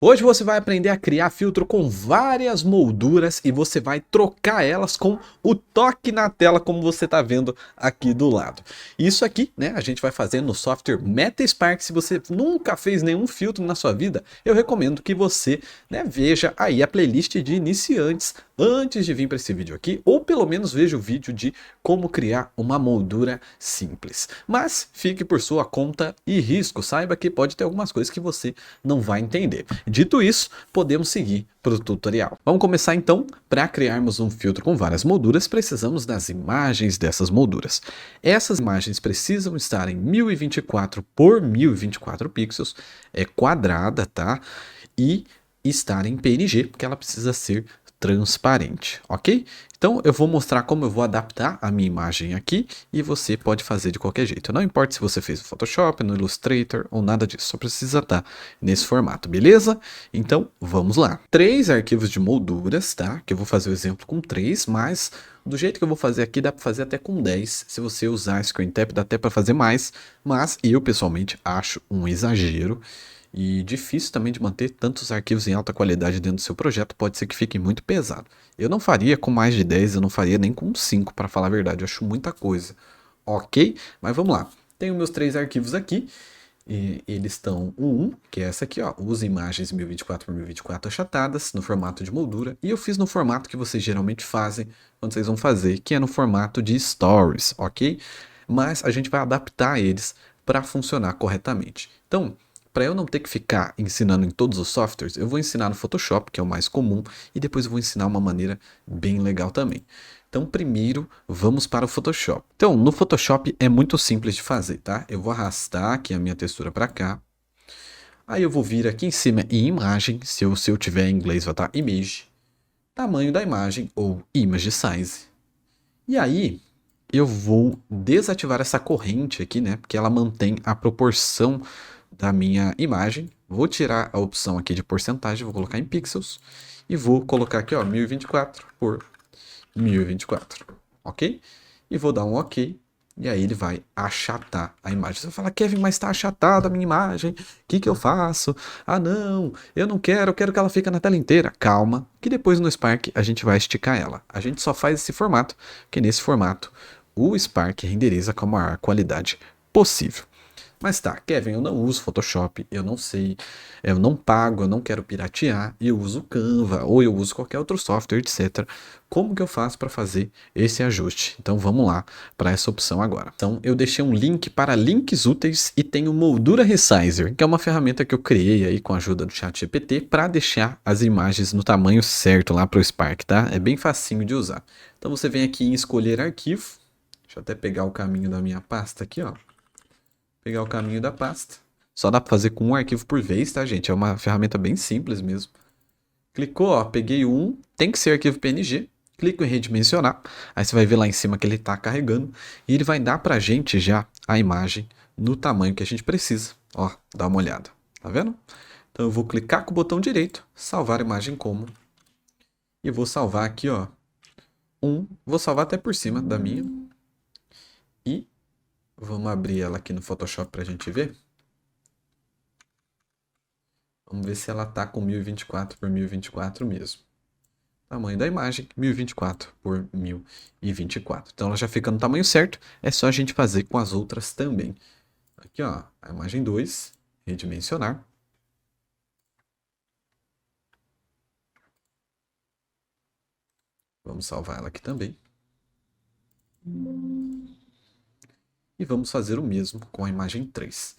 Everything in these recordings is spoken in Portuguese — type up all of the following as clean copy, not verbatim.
Hoje você vai aprender a criar filtro com várias molduras e você vai trocar elas com o toque na tela, como você está vendo aqui do lado. Isso aqui, né, a gente vai fazer no software MetaSpark. Se você nunca fez nenhum filtro na sua vida, eu recomendo que você, né, veja aí a playlist de iniciantes antes de vir para esse vídeo aqui, ou pelo menos veja o vídeo de como criar uma moldura simples. Mas fique por sua conta e risco, saiba que pode ter algumas coisas que você não vai entender. Dito isso, podemos seguir para o tutorial. Vamos começar então. Para criarmos um filtro com várias molduras, precisamos das imagens dessas molduras. Essas imagens precisam estar em 1024 por 1024 pixels, é quadrada, tá? E estar em PNG, porque ela precisa ser transparente, ok? Então eu vou mostrar como eu vou adaptar a minha imagem aqui e você pode fazer de qualquer jeito. Não importa se você fez no Photoshop, no Illustrator ou nada disso, só precisa estar nesse formato, beleza? Então vamos lá. 3 arquivos de molduras, tá? Que eu vou fazer o exemplo com 3, mas do jeito que eu vou fazer aqui dá para fazer até com 10. Se você usar Screen Tap dá até para fazer mais, mas eu pessoalmente acho um exagero. E difícil também de manter tantos arquivos em alta qualidade dentro do seu projeto, pode ser que fique muito pesado. Eu não faria com mais de 10, eu não faria nem com 5, para falar a verdade, eu acho muita coisa. Ok? Mas vamos lá. Tenho meus 3 arquivos aqui, e eles estão o 1, que é essa aqui, ó, usa imagens 1024 por 1024 achatadas, no formato de moldura, e eu fiz no formato que vocês geralmente fazem quando vocês vão fazer, que é no formato de stories, ok? Mas a gente vai adaptar eles para funcionar corretamente. Então, para eu não ter que ficar ensinando em todos os softwares, eu vou ensinar no Photoshop, que é o mais comum, e depois eu vou ensinar uma maneira bem legal também. Então, primeiro, vamos para o Photoshop. Então, no Photoshop é muito simples de fazer, tá? Eu vou arrastar aqui a minha textura para cá. Aí eu vou vir aqui em cima em imagem, se eu tiver em inglês vai estar image, tamanho da imagem ou image size. E aí, eu vou desativar essa corrente aqui, né? Porque ela mantém a proporção da minha imagem. Vou tirar a opção aqui de porcentagem, vou colocar em pixels e vou colocar aqui, ó, 1024 por 1024, ok? E vou dar um ok, e aí ele vai achatar a imagem. Você vai falar, Kevin, mas está achatada a minha imagem, o que que eu faço? Ah não, eu não quero, eu quero que ela fique na tela inteira. Calma, que depois no Spark a gente vai esticar ela. A gente só faz esse formato, porque nesse formato o Spark renderiza com a maior qualidade possível. Mas tá, Kevin, eu não uso Photoshop, eu não sei, eu não pago, eu não quero piratear, eu uso Canva ou eu uso qualquer outro software, etc. Como que eu faço para fazer esse ajuste? Então vamos lá para essa opção agora. Então eu deixei um link para links úteis e tenho Moldura Resizer, que é uma ferramenta que eu criei aí com a ajuda do ChatGPT para deixar as imagens no tamanho certo lá para o Spark, tá? É bem facinho de usar. Então você vem aqui em escolher arquivo, deixa eu até pegar o caminho da minha pasta aqui, ó. Pegar o caminho da pasta. Só dá para fazer com um arquivo por vez, tá, gente? É uma ferramenta bem simples mesmo. Clicou, ó, peguei um, tem que ser arquivo PNG. Clico em redimensionar. Aí você vai ver lá em cima que ele está carregando. E ele vai dar pra gente já a imagem no tamanho que a gente precisa. Ó, dá uma olhada. Tá vendo? Então eu vou clicar com o botão direito, salvar a imagem como. E vou salvar aqui, ó. Vou salvar até por cima da minha. E vamos abrir ela aqui no Photoshop pra gente ver. Vamos ver se ela está com 1024 por 1024 mesmo. Tamanho da imagem, 1024 por 1024. Então ela já fica no tamanho certo, é só a gente fazer com as outras também. Aqui, ó, a imagem 2, redimensionar. Vamos salvar ela aqui também. E vamos fazer o mesmo com a imagem 3.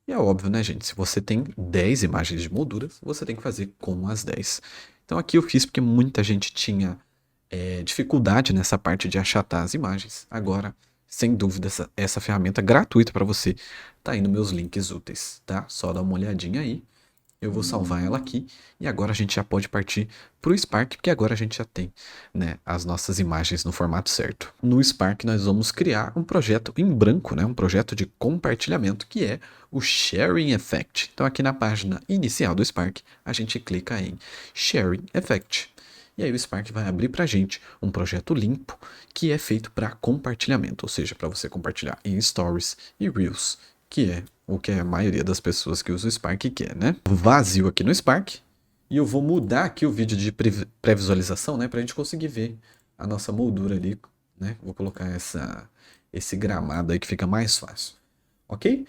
E é óbvio, né, gente? Se você tem 10 imagens de molduras, você tem que fazer com as 10. Então aqui eu fiz porque muita gente tinha dificuldade nessa parte de achatar as imagens. Agora, sem dúvida, essa ferramenta gratuita para você tá aí nos meus links úteis, tá? Só dá uma olhadinha aí. Eu vou salvar ela aqui e agora a gente já pode partir para o Spark, porque agora a gente já tem, né, as nossas imagens no formato certo. No Spark nós vamos criar um projeto em branco, né, um projeto de compartilhamento que é o Sharing Effect. Então aqui na página inicial do Spark a gente clica em Sharing Effect. E aí o Spark vai abrir para a gente um projeto limpo que é feito para compartilhamento, ou seja, para você compartilhar em Stories e Reels, que é o que a maioria das pessoas que usa o Spark quer, né? Vazio aqui no Spark. E eu vou mudar aqui o vídeo de pré-visualização, né? Pra gente conseguir ver a nossa moldura ali, né? Vou colocar esse gramado aí que fica mais fácil, ok?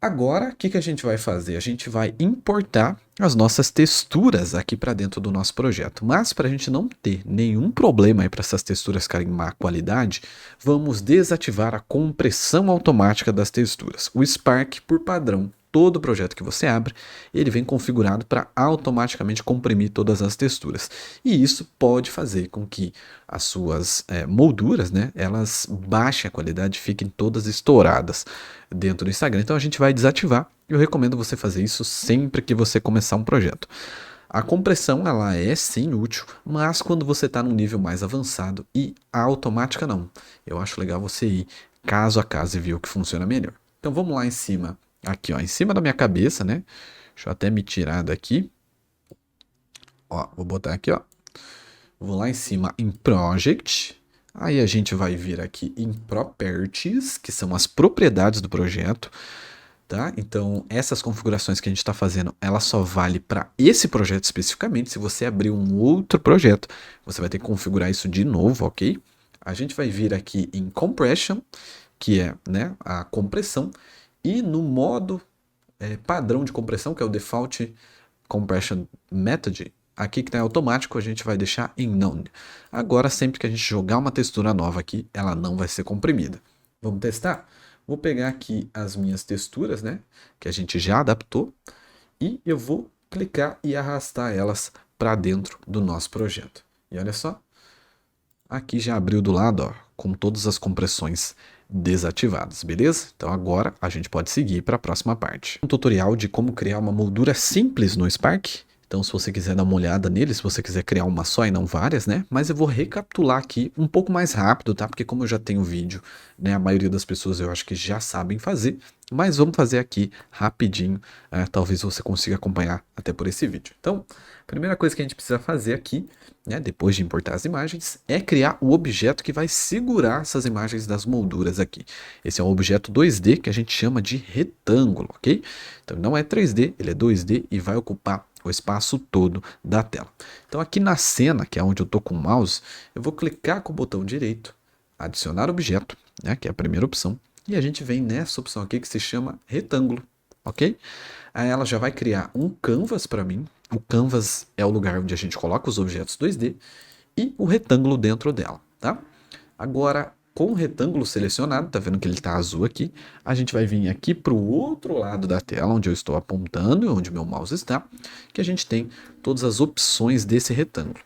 Agora, o que a gente vai fazer? A gente vai importar as nossas texturas aqui para dentro do nosso projeto. Mas para a gente não ter nenhum problema aí para essas texturas ficarem em má qualidade, vamos desativar a compressão automática das texturas. O Spark, por padrão, todo projeto que você abre, ele vem configurado para automaticamente comprimir todas as texturas. E isso pode fazer com que as suas molduras, né, elas baixem a qualidade, fiquem todas estouradas dentro do Instagram. Então a gente vai desativar. Eu recomendo você fazer isso sempre que você começar um projeto. A compressão ela é sim útil, mas quando você está num nível mais avançado, e a automática não. Eu acho legal você ir caso a caso e ver o que funciona melhor. Então vamos lá em cima, aqui ó, em cima da minha cabeça, né? Deixa eu até me tirar daqui. Ó, vou botar aqui, ó. Vou lá em cima em Project. Aí a gente vai vir aqui em Properties, que são as propriedades do projeto. Tá? Então, essas configurações que a gente está fazendo, ela só vale para esse projeto especificamente. Se você abrir um outro projeto, você vai ter que configurar isso de novo, ok? A gente vai vir aqui em Compression, que é, né, a compressão, e no modo padrão de compressão, que é o Default Compression Method, aqui que está em automático, a gente vai deixar em None. Agora, sempre que a gente jogar uma textura nova aqui, ela não vai ser comprimida. Vamos testar? Vou pegar aqui as minhas texturas, né, que a gente já adaptou, e eu vou clicar e arrastar elas para dentro do nosso projeto. E olha só, aqui já abriu do lado, ó, com todas as compressões desativadas, beleza? Então agora a gente pode seguir para a próxima parte. Um tutorial de como criar uma moldura simples no Spark. Então, se você quiser dar uma olhada nele, se você quiser criar uma só e não várias, né? Mas eu vou recapitular aqui um pouco mais rápido, tá? Porque como eu já tenho vídeo, né? A maioria das pessoas eu acho que já sabem fazer. Mas vamos fazer aqui rapidinho. Talvez você consiga acompanhar até por esse vídeo. Então, a primeira coisa que a gente precisa fazer aqui, né? Depois de importar as imagens, é criar o objeto que vai segurar essas imagens das molduras aqui. Esse é um objeto 2D que a gente chama de retângulo, ok? Então, não é 3D, ele é 2D e vai ocupar o espaço todo da tela. Então aqui na cena, que é onde eu estou com o mouse, eu vou clicar com o botão direito, adicionar objeto, né, que é a primeira opção, e a gente vem nessa opção aqui que se chama retângulo, ok? Aí ela já vai criar um canvas para mim. O canvas é o lugar onde a gente coloca os objetos 2D e o retângulo dentro dela, tá? Agora, com o retângulo selecionado, tá vendo que ele está azul aqui, a gente vai vir aqui para o outro lado da tela, onde eu estou apontando, onde o meu mouse está, que a gente tem todas as opções desse retângulo.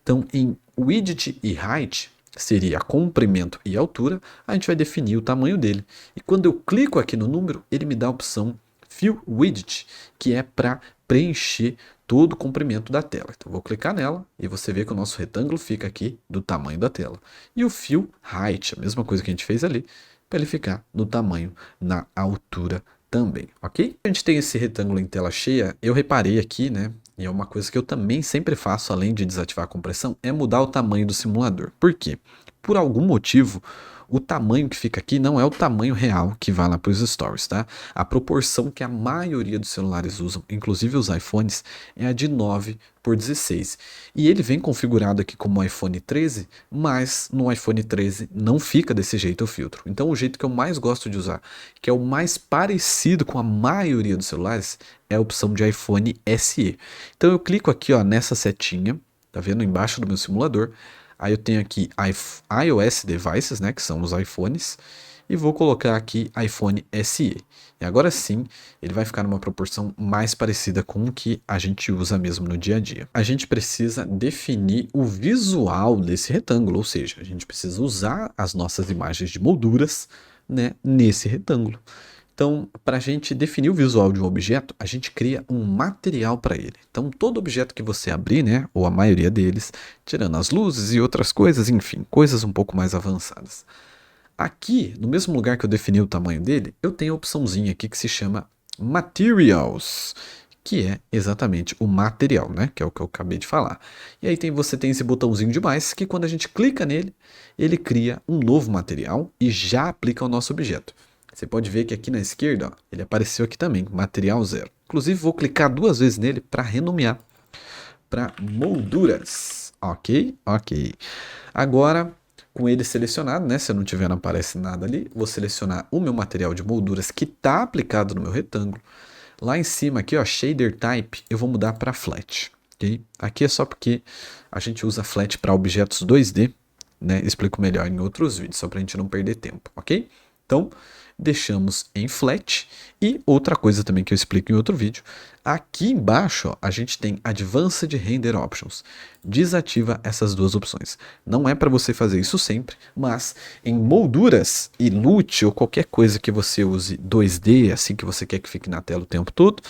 Então, em Width e Height, seria comprimento e altura, a gente vai definir o tamanho dele. E quando eu clico aqui no número, ele me dá a opção Fill Width, que é para preencher todo o comprimento da tela. Então, vou clicar nela e você vê que o nosso retângulo fica aqui do tamanho da tela. E o Fill Height, a mesma coisa que a gente fez ali, para ele ficar no tamanho, na altura também, ok? A gente tem esse retângulo em tela cheia, eu reparei aqui, né? E é uma coisa que eu também sempre faço, além de desativar a compressão, é mudar o tamanho do simulador. Por quê? Por algum motivo, o tamanho que fica aqui não é o tamanho real que vai lá para os stories, tá? A proporção que a maioria dos celulares usam, inclusive os iPhones, é a de 9:16. E ele vem configurado aqui como iPhone 13, mas no iPhone 13 não fica desse jeito o filtro. Então o jeito que eu mais gosto de usar, que é o mais parecido com a maioria dos celulares, é a opção de iPhone SE. Então eu clico aqui ó, nessa setinha, tá vendo embaixo do meu simulador. Aí eu tenho aqui iOS Devices, né, que são os iPhones, e vou colocar aqui iPhone SE. E agora sim, ele vai ficar numa proporção mais parecida com o que a gente usa mesmo no dia a dia. A gente precisa definir o visual desse retângulo, ou seja, a gente precisa usar as nossas imagens de molduras, né, nesse retângulo. Então, para a gente definir o visual de um objeto, a gente cria um material para ele. Então, todo objeto que você abrir, né, ou a maioria deles, tirando as luzes e outras coisas, enfim, coisas um pouco mais avançadas. Aqui, no mesmo lugar que eu defini o tamanho dele, eu tenho a opçãozinha aqui que se chama Materials, que é exatamente o material, né, que é o que eu acabei de falar. E aí você tem esse botãozinho de mais, que quando a gente clica nele, ele cria um novo material e já aplica ao nosso objeto. Você pode ver que aqui na esquerda, ó, ele apareceu aqui também, material 0. Inclusive, vou clicar 2 vezes nele para renomear para molduras. Ok, ok. Agora, com ele selecionado, né? Se eu não tiver, não aparece nada ali. Vou selecionar o meu material de molduras que está aplicado no meu retângulo. Lá em cima aqui, ó, Shader Type, eu vou mudar para Flat. Okay? Aqui é só porque a gente usa Flat para objetos 2D, né? Explico melhor em outros vídeos, só para a gente não perder tempo, ok? Então, deixamos em Flat. E outra coisa também que eu explico em outro vídeo, aqui embaixo ó, a gente tem Advanced Render Options. Desativa essas duas opções. Não é para você fazer isso sempre, mas em molduras e LUT ou qualquer coisa que você use 2D, assim que você quer que fique na tela o tempo todo,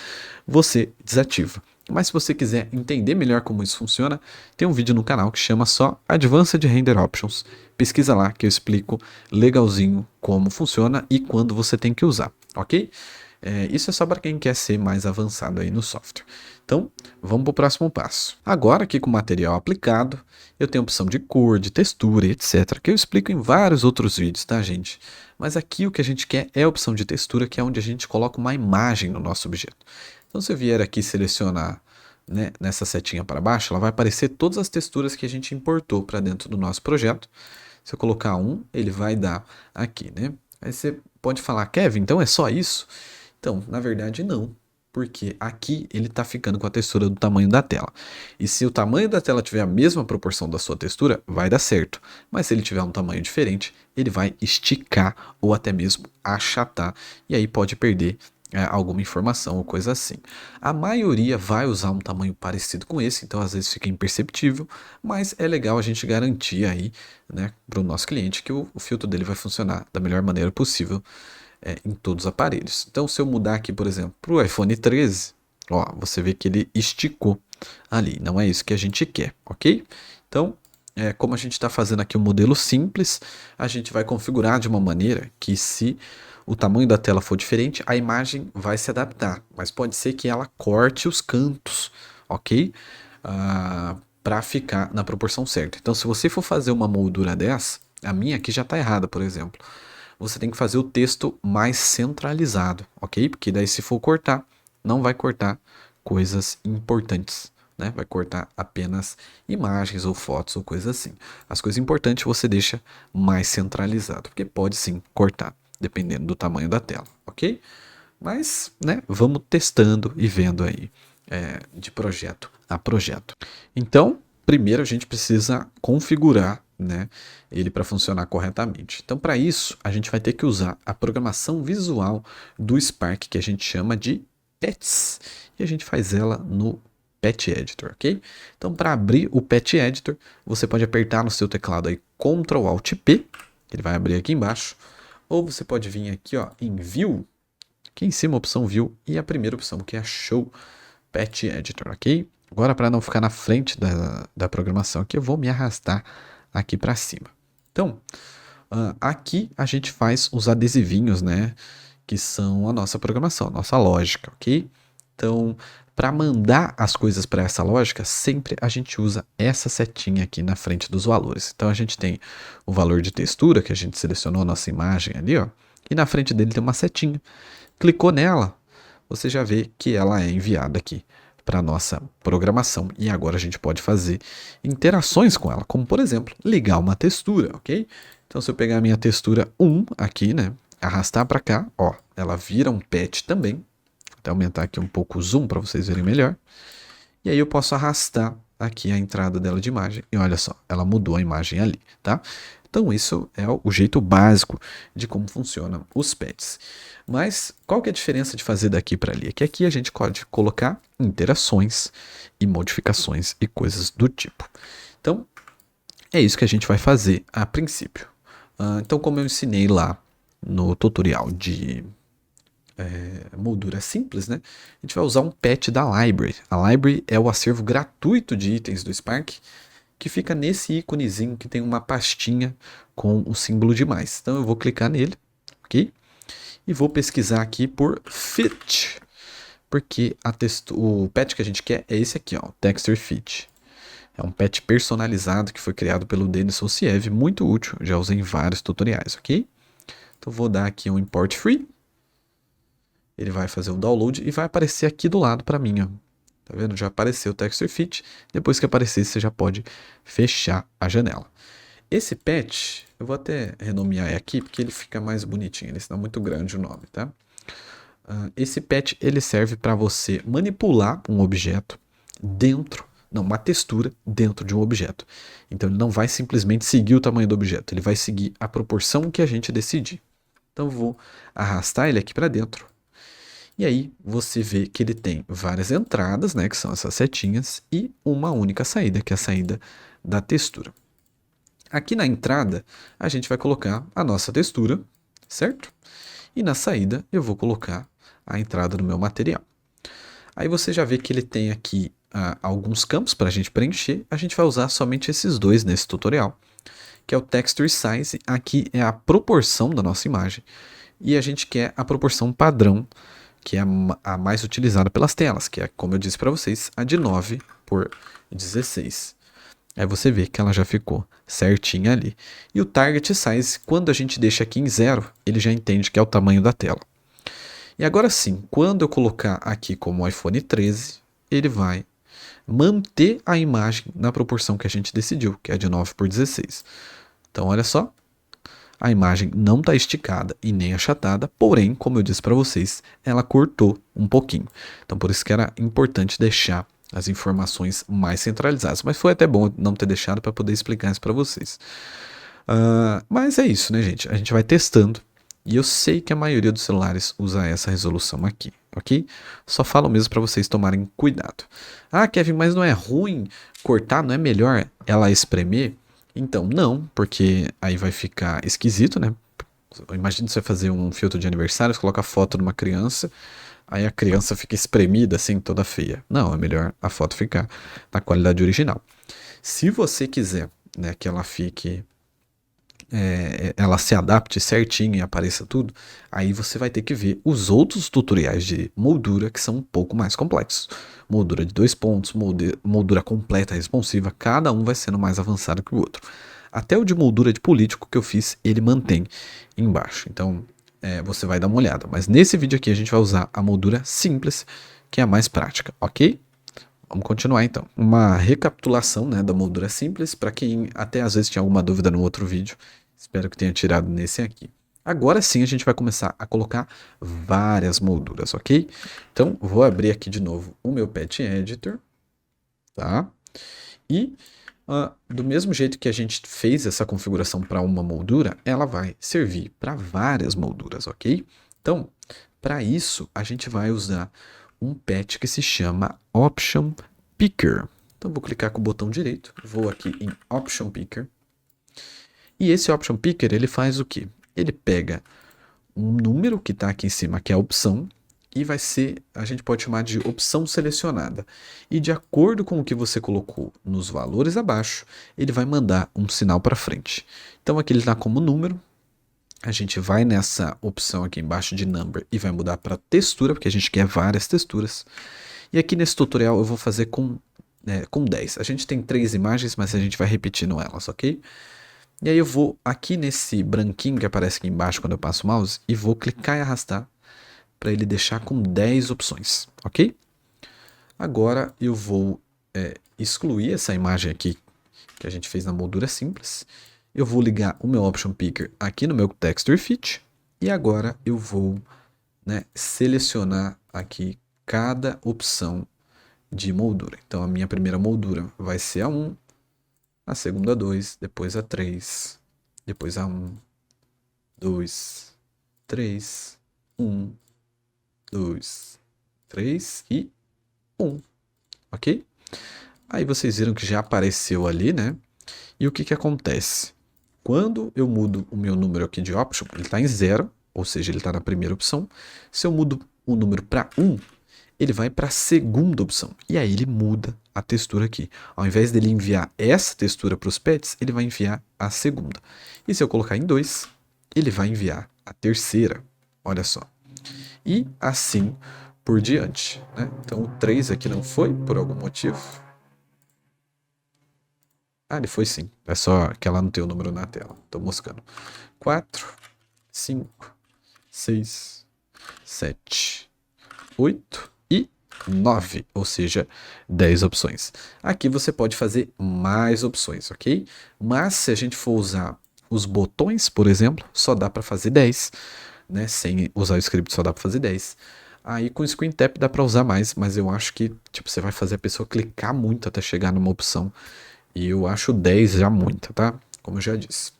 você desativa. Mas se você quiser entender melhor como isso funciona, tem um vídeo no canal que chama só Advanced Render Options. Pesquisa lá que eu explico legalzinho como funciona e quando você tem que usar, ok? Isso é só para quem quer ser mais avançado aí no software. Então, vamos para o próximo passo. Agora, aqui com o material aplicado, eu tenho a opção de cor, de textura, etc., que eu explico em vários outros vídeos, tá, gente? Mas aqui o que a gente quer é a opção de textura, que é onde a gente coloca uma imagem no nosso objeto. Então, se eu vier aqui selecionar, né, nessa setinha para baixo, ela vai aparecer todas as texturas que a gente importou para dentro do nosso projeto. Se eu colocar um, ele vai dar aqui, né? Aí você pode falar, Kevin, então é só isso? Então, na verdade, não. Porque aqui ele está ficando com a textura do tamanho da tela. E se o tamanho da tela tiver a mesma proporção da sua textura, vai dar certo. Mas se ele tiver um tamanho diferente, ele vai esticar ou até mesmo achatar. E aí pode perder alguma informação ou coisa assim. A maioria vai usar um tamanho parecido com esse, então às vezes fica imperceptível, mas é legal a gente garantir aí, né, para o nosso cliente que o filtro dele vai funcionar da melhor maneira possível em todos os aparelhos. Então se eu mudar aqui, por exemplo, para o iPhone 13, ó, você vê que ele esticou ali, não é isso que a gente quer, ok? Então, como a gente está fazendo aqui um modelo simples, a gente vai configurar de uma maneira que se o tamanho da tela for diferente, a imagem vai se adaptar, mas pode ser que ela corte os cantos, ok? Para ficar na proporção certa. Então, se você for fazer uma moldura dessa, a minha aqui já está errada, por exemplo, você tem que fazer o texto mais centralizado, ok? Porque daí se for cortar, não vai cortar coisas importantes, né? Vai cortar apenas imagens ou fotos ou coisas assim. As coisas importantes você deixa mais centralizado, porque pode sim cortar, dependendo do tamanho da tela, ok? Mas, né, vamos testando e vendo aí de projeto a projeto. Então, primeiro a gente precisa configurar, né, ele para funcionar corretamente. Então, para isso, a gente vai ter que usar a programação visual do Spark, que a gente chama de Pets, e a gente faz ela no Pet Editor, ok? Então, para abrir o Pet Editor, você pode apertar no seu teclado aí Ctrl Alt P, ele vai abrir aqui embaixo, ou você pode vir aqui ó, em View, aqui em cima a opção View, e a primeira opção que é Show Pet Editor, ok? Agora, para não ficar na frente da programação aqui, eu vou me arrastar aqui para cima. Então, aqui a gente faz os adesivinhos, né? Que são a nossa programação, a nossa lógica, ok? Então, para mandar as coisas para essa lógica, sempre a gente usa essa setinha aqui na frente dos valores. Então, a gente tem o valor de textura, que a gente selecionou a nossa imagem ali, ó. E na frente dele tem uma setinha. Clicou nela, você já vê que ela é enviada aqui para a nossa programação. E agora a gente pode fazer interações com ela, como por exemplo, ligar uma textura, ok? Então se eu pegar a minha textura 1 aqui, né, arrastar para cá, ó, ela vira um pet também. Vou até aumentar aqui um pouco o zoom para vocês verem melhor. E aí eu posso arrastar aqui a entrada dela de imagem. E olha só, ela mudou a imagem ali, tá? Então isso é o jeito básico de como funcionam os pets. Mas qual que é a diferença de fazer daqui para ali? É que aqui a gente pode colocar interações e modificações e coisas do tipo. Então é isso que a gente vai fazer a princípio. Então como eu ensinei lá no tutorial de moldura simples, né? A gente vai usar um pet da Library. A Library é o acervo gratuito de itens do Spark, que fica nesse íconezinho que tem uma pastinha com o símbolo de mais. Então eu vou clicar nele, ok? E vou pesquisar aqui por Fit, porque o pet que a gente quer é esse aqui, ó, Texture Fit. É um pet personalizado que foi criado pelo Denis Sociev, muito útil, já usei em vários tutoriais, ok? Então vou dar aqui um import free. Ele vai fazer o download e vai aparecer aqui do lado para mim, ó. Tá vendo? Já apareceu o texture fit. Depois que aparecer, você já pode fechar a janela. Esse patch, eu vou até renomear aqui porque ele fica mais bonitinho, ele está muito grande o nome, tá? Esse patch ele serve para você manipular um objeto dentro, não, uma textura dentro de um objeto. Então ele não vai simplesmente seguir o tamanho do objeto, ele vai seguir a proporção que a gente decidir. Então eu vou arrastar ele aqui para dentro. E aí você vê que ele tem várias entradas, né, que são essas setinhas, e uma única saída, que é a saída da textura. Aqui na entrada, a gente vai colocar a nossa textura, certo? E na saída, eu vou colocar a entrada do meu material. Aí você já vê que ele tem aqui alguns campos para a gente preencher. A gente vai usar somente esses dois nesse tutorial, que é o Texture Size. Aqui é a proporção da nossa imagem. E a gente quer a proporção padrão, que é a mais utilizada pelas telas, que é, como eu disse para vocês, a de 9:16. Aí você vê que ela já ficou certinha ali. E o Target Size, quando a gente deixa aqui em 0, ele já entende que é o tamanho da tela. E agora sim, quando eu colocar aqui como iPhone 13, ele vai manter a imagem na proporção que a gente decidiu, que é de 9:16. Então olha só, a imagem não está esticada e nem achatada, porém, como eu disse para vocês, ela cortou um pouquinho. Então por isso que era importante deixar as informações mais centralizadas. Mas foi até bom não ter deixado para poder explicar isso para vocês. Mas é isso, né, gente? A gente vai testando. E eu sei que a maioria dos celulares usa essa resolução aqui, ok? Só falo mesmo para vocês tomarem cuidado. Ah, Kevin, mas não é ruim cortar? Não é melhor ela espremer? Então, não, porque aí vai ficar esquisito, né? Imagina você fazer um filtro de aniversário, você coloca a foto de uma criança, aí a criança fica espremida assim, toda feia. Não, é melhor a foto ficar na qualidade original. Se você quiser, né, que ela fique, ela se adapte certinho e apareça tudo, aí você vai ter que ver os outros tutoriais de moldura que são um pouco mais complexos. Moldura de 2 pontos, moldura completa responsiva, cada um vai sendo mais avançado que o outro. Até o de moldura de político que eu fiz, ele mantém embaixo. Então, você vai dar uma olhada. Mas nesse vídeo aqui a gente vai usar a moldura simples, que é a mais prática, ok? Vamos continuar então. Uma recapitulação, né, da moldura simples, para quem até às vezes tinha alguma dúvida no outro vídeo. Espero que tenha tirado nesse aqui. Agora sim a gente vai começar a colocar várias molduras, ok? Então vou abrir aqui de novo o meu Patch Editor, tá? E do mesmo jeito que a gente fez essa configuração para uma moldura, ela vai servir para várias molduras, ok? Então, para isso, a gente vai usar um patch que se chama Option Picker. Então, vou clicar com o botão direito, vou aqui em Option Picker. E esse Option Picker, ele faz o quê? Ele pega um número que está aqui em cima, que é a opção, e vai ser, a gente pode chamar de opção selecionada. E de acordo com o que você colocou nos valores abaixo, ele vai mandar um sinal para frente. Então aqui ele está como número, a gente vai nessa opção aqui embaixo de number e vai mudar para textura, porque a gente quer várias texturas. E aqui nesse tutorial eu vou fazer com 10. A gente tem 3 imagens, mas a gente vai repetindo elas, ok? E aí eu vou aqui nesse branquinho que aparece aqui embaixo quando eu passo o mouse e vou clicar e arrastar para ele deixar com 10 opções, ok? Agora eu vou excluir essa imagem aqui que a gente fez na moldura simples. Eu vou ligar o meu Option Picker aqui no meu Texture Fit e agora eu vou, selecionar aqui cada opção de moldura. Então a minha primeira moldura vai ser a 1, a segunda a 2, depois a 3, depois a 1, 2, 3, 1, 2, 3 e 1, ok? Aí vocês viram que já apareceu ali, né? E o que que acontece? Quando eu mudo o meu número aqui de option, ele está em 0, ou seja, ele está na primeira opção. Se eu mudo o número para 1, ele vai para a segunda opção. E aí ele muda a textura aqui. Ao invés dele enviar essa textura para os pets, ele vai enviar a segunda. E se eu colocar em 2, ele vai enviar a terceira. Olha só. E assim por diante, né? Então o 3 aqui não foi, por algum motivo. Ah, ele foi sim. É só que ela não tem o número na tela. Tô moscando. 4. 5, 6, 7, 8 e 9, ou seja, 10 opções. Aqui você pode fazer mais opções, ok? Mas se a gente for usar os botões, por exemplo, só dá para fazer 10, né? Sem usar o script só dá para fazer 10. Aí com o Screen Tap dá para usar mais, mas eu acho que tipo, você vai fazer a pessoa clicar muito até chegar numa opção. E eu acho 10 já muita, tá? Como eu já disse.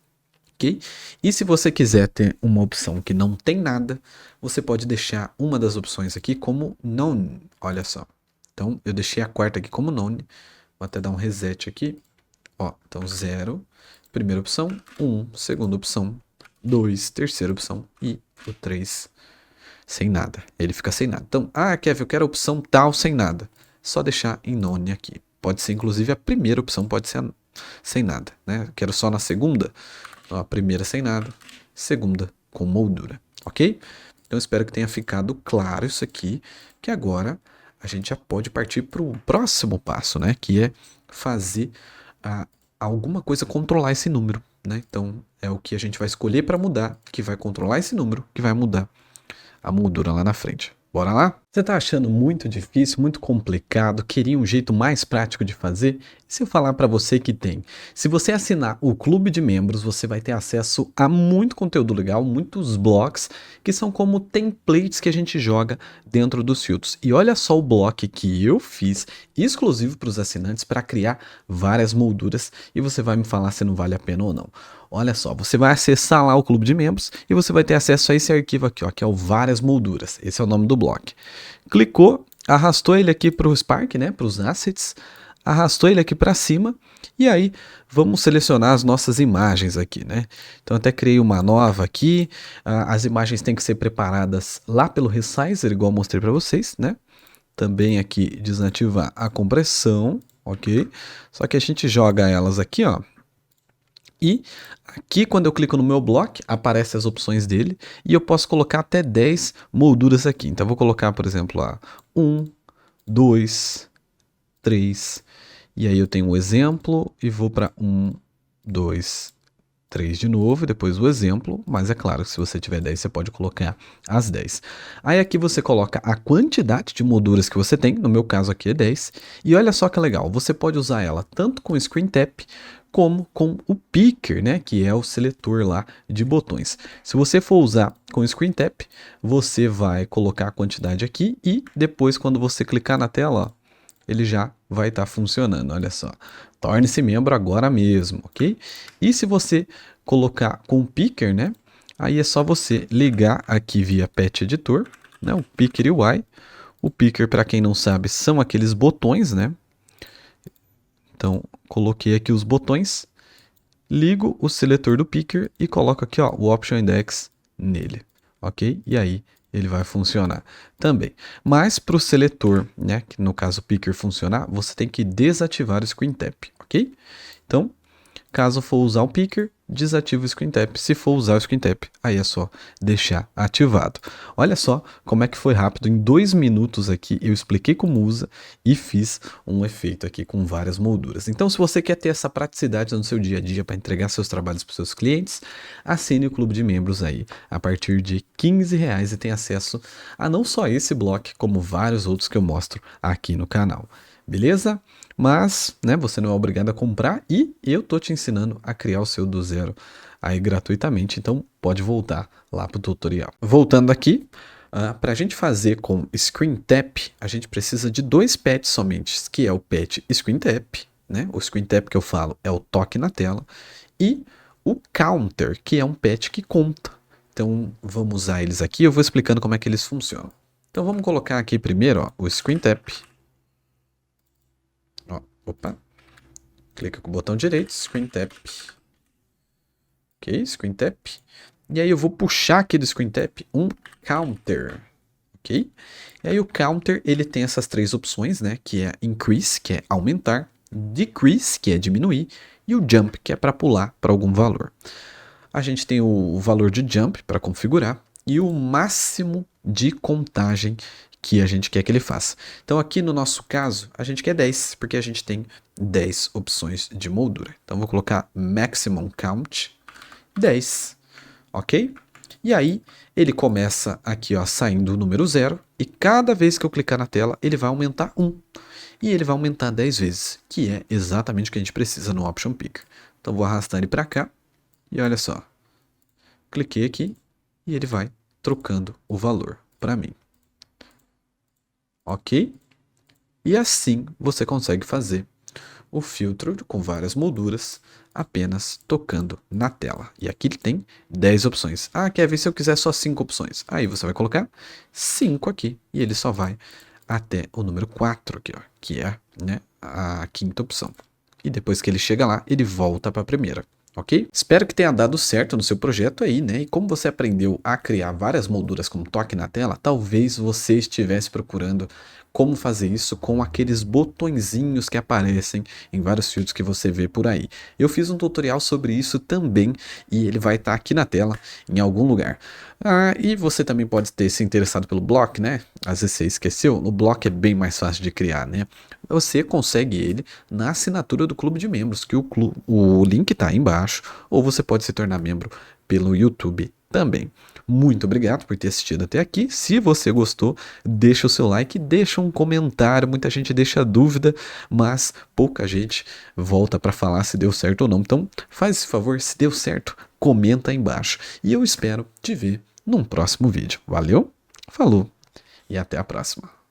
Ok? E se você quiser ter uma opção que não tem nada, você pode deixar uma das opções aqui como None. Olha só. Então eu deixei a quarta aqui como None. Vou até dar um reset aqui. Ó, então 0, primeira opção, 1, segunda opção, 2, terceira opção e o 3 sem nada. Ele fica sem nada. Então, Kevin, eu quero a opção tal sem nada. Só deixar em None aqui. Pode ser, inclusive, a primeira opção pode ser sem nada, né? Eu quero só na segunda. Então, a primeira sem nada, segunda com moldura, ok? Então, espero que tenha ficado claro isso aqui, que agora a gente já pode partir para o próximo passo, né? Que é fazer alguma coisa controlar esse número, né? Então, é o que a gente vai escolher para mudar, que vai controlar esse número, que vai mudar a moldura lá na frente. Bora lá? Você tá achando muito difícil, muito complicado, queria um jeito mais prático de fazer? E se eu falar para você que tem? Se você assinar o clube de membros, você vai ter acesso a muito conteúdo legal, muitos blocos, que são como templates que a gente joga dentro dos filtros. E olha só o bloco que eu fiz, exclusivo para os assinantes, para criar várias molduras, e você vai me falar se não vale a pena ou não. Olha só, você vai acessar lá o clube de membros e você vai ter acesso a esse arquivo aqui, ó, que é o várias molduras. Esse é o nome do bloco. Clicou, arrastou ele aqui para o Spark, né, para os assets, arrastou ele aqui para cima e aí vamos selecionar as nossas imagens aqui, né? Então até criei uma nova aqui. As imagens têm que ser preparadas lá pelo Resizer, igual eu mostrei para vocês, né? Também aqui desativar a compressão, ok? Só que a gente joga elas aqui, ó. E aqui, quando eu clico no meu bloco, aparecem as opções dele e eu posso colocar até 10 molduras aqui. Então, eu vou colocar, por exemplo, 1, 2, 3. E aí eu tenho um exemplo e vou para 1, 2, 3 de novo, depois o exemplo, mas é claro que se você tiver 10, você pode colocar as 10. Aí aqui você coloca a quantidade de molduras que você tem, no meu caso aqui é 10, e olha só que legal, você pode usar ela tanto com o Screen Tap, como com o Picker, né, que é o seletor lá de botões. Se você for usar com o Screen Tap, você vai colocar a quantidade aqui e depois quando você clicar na tela, ó, ele já vai estar funcionando, olha só. Torne-se membro agora mesmo, ok? E se você colocar com o Picker, né? Aí é só você ligar aqui via Pet Editor, né? O Picker UI. O Picker, para quem não sabe, são aqueles botões, né? Então, coloquei aqui os botões, ligo o seletor do Picker e coloco aqui, ó, o Option Index nele, ok? E aí ele vai funcionar também. Mas para o seletor, né, que no caso o Picker funcionar, você tem que desativar o Screen Tap, ok? Então, caso for usar o Picker, desativa o Screen Tap. Se for usar o Screen Tap, aí é só deixar ativado. Olha só como é que foi rápido. Em 2 minutos aqui eu expliquei como usa e fiz um efeito aqui com várias molduras. Então se você quer ter essa praticidade no seu dia a dia para entregar seus trabalhos para os seus clientes, assine o clube de membros aí a partir de R$15 e tem acesso a não só esse bloco, como vários outros que eu mostro aqui no canal. Beleza? Mas, né, você não é obrigado a comprar e eu tô te ensinando a criar o seu do zero aí gratuitamente, então pode voltar lá pro tutorial. Voltando aqui, para a gente fazer com Screen Tap, a gente precisa de 2 pets somente, que é o pet Screen Tap, né? O Screen Tap que eu falo é o toque na tela, e o Counter, que é um pet que conta. Então vamos usar eles aqui, eu vou explicando como é que eles funcionam. Então vamos colocar aqui primeiro, ó, o Screen Tap. Opa, clica com o botão direito, Screen Tap, ok, Screen Tap, e aí eu vou puxar aqui do Screen Tap um Counter, ok, e aí o Counter ele tem essas 3 opções, né, que é Increase, que é aumentar, Decrease, que é diminuir, e o Jump, que é para pular para algum valor. A gente tem o valor de Jump para configurar, e o máximo de contagem que a gente quer que ele faça. Então aqui no nosso caso, a gente quer 10, porque a gente tem 10 opções de moldura. Então vou colocar Maximum Count 10, ok? E aí ele começa aqui, ó, saindo o número 0 e cada vez que eu clicar na tela ele vai aumentar 1. E ele vai aumentar 10 vezes, que é exatamente o que a gente precisa no Option Picker. Então vou arrastar ele para cá e olha só. Cliquei aqui e ele vai trocando o valor para mim. Ok? E assim você consegue fazer o filtro com várias molduras apenas tocando na tela. E aqui ele tem 10 opções. Ah, quer ver se eu quiser só 5 opções? Aí você vai colocar 5 aqui e ele só vai até o número 4 aqui, ó, que é, né, a quinta opção. E depois que ele chega lá, ele volta para a primeira. Ok? Espero que tenha dado certo no seu projeto aí, né? E como você aprendeu a criar várias molduras com toque na tela, talvez você estivesse procurando como fazer isso com aqueles botõezinhos que aparecem em vários filtros que você vê por aí. Eu fiz um tutorial sobre isso também e ele vai estar aqui na tela em algum lugar. Ah, e você também pode ter se interessado pelo Block, né? Às vezes você esqueceu, o Block é bem mais fácil de criar, né? Você consegue ele na assinatura do clube de membros, que o link está aí embaixo, ou você pode se tornar membro pelo YouTube também. Muito obrigado por ter assistido até aqui. Se você gostou, deixa o seu like, deixa um comentário. Muita gente deixa dúvida, mas pouca gente volta para falar se deu certo ou não. Então, faz esse favor, se deu certo, comenta aí embaixo. E eu espero te ver num próximo vídeo. Valeu, falou e até a próxima.